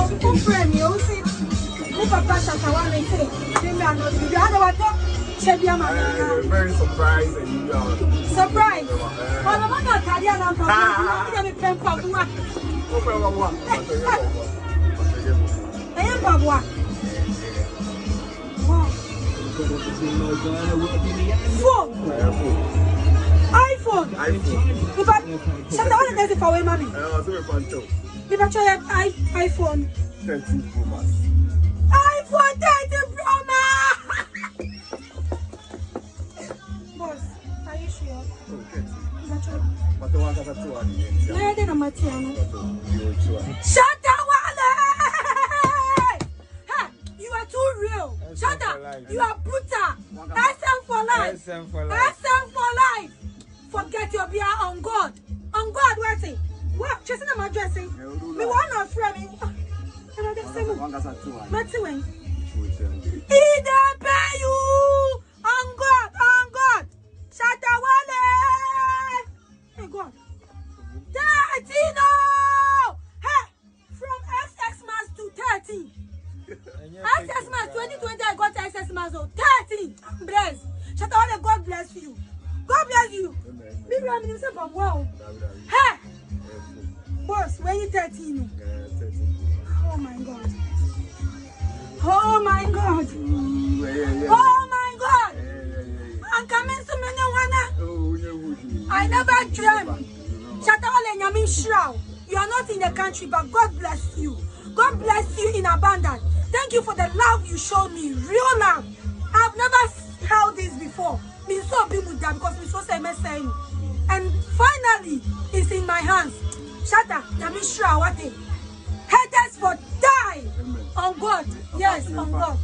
Who friend you see? Who Papa Shatta Wale say? You are the one. Very surprised and you are surprised. Well, I'm not Italian. I'm going to be Pabua. I am Pabua. Phone. iPhone. If I Shatta Wale does it for way money. If I try iPhone 13 Pro Max. iPhone 13 Pro Max. Boss, are you sure? But the one that's a 2 where did I meet you? Shatta Wale! Hey, you are too real. Shatta, you are brutal. SM for life. SM for life. Forget your beer on God. On God, what's it? What? Just in my dressing. Me want no friend. He don't pay you. On God. Shatta Wale. Hey God. 13 no. Hey, from XX Mass to 13. XX Mass 2020 I got XX Mass 13. I'm blessed. Shatta Wale, God bless you. God bless you. Be running himself from wow. Hey. Boss, when you 13? Oh my God. Oh my God. Oh my God. I'm coming to me. I never dreamt. Shatta Wale, you are not in the country, but God bless you. God bless you in abundance. Thank you for the love you showed me. Real love. I've never held this before. Me so big with that because me so say me saying. And finally, it's in my hands. Shatta, what it? Haters for die. On God. Yes, on God.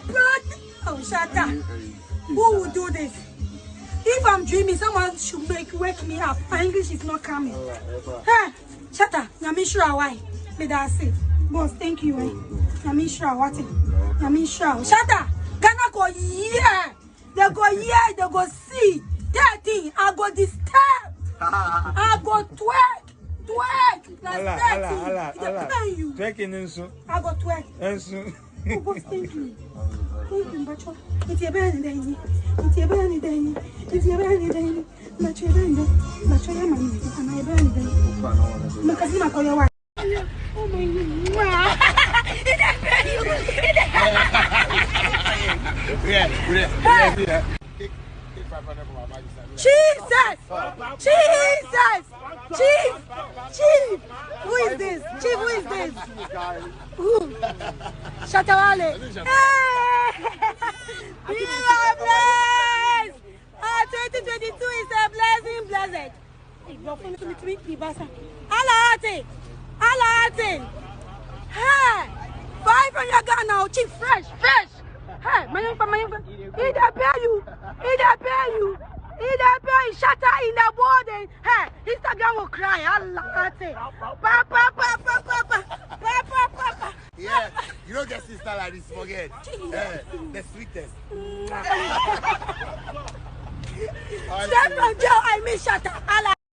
But, oh, Shatta, who will do this? If I'm dreaming, someone should wake me up. My English is not coming. Hey, Shatta, why? May I say, boss, thank you. What it? Shatta, Ghana go yeah. They go yeah, they go see. 13, I go disturb. I go twerk. Twerking Ensu. I go twerk. Ensu. Oh, boss, thank you. Thank you, Bacho. It's your burning day. It's your burning day. It's your burning day. Bacho, Bacho, Yamani, and I burn day. Makasima for your wife. Oh my God. Yeah. Jesus! Chief! Who is this? Chief, who is this? Who? Shatta Wale. Hey! We are blessed! 2022 is a blessing, blessed. Alati! Hey! 500 Ghana now, Chief, fresh! Hey, my young, he don't pay you. Shatta in the morning. Hey, Instagram will cry. Allah, Papa. Yeah, you don't get sister like this, forget. The sweetest. Step from jail, I miss Shatta. Allah.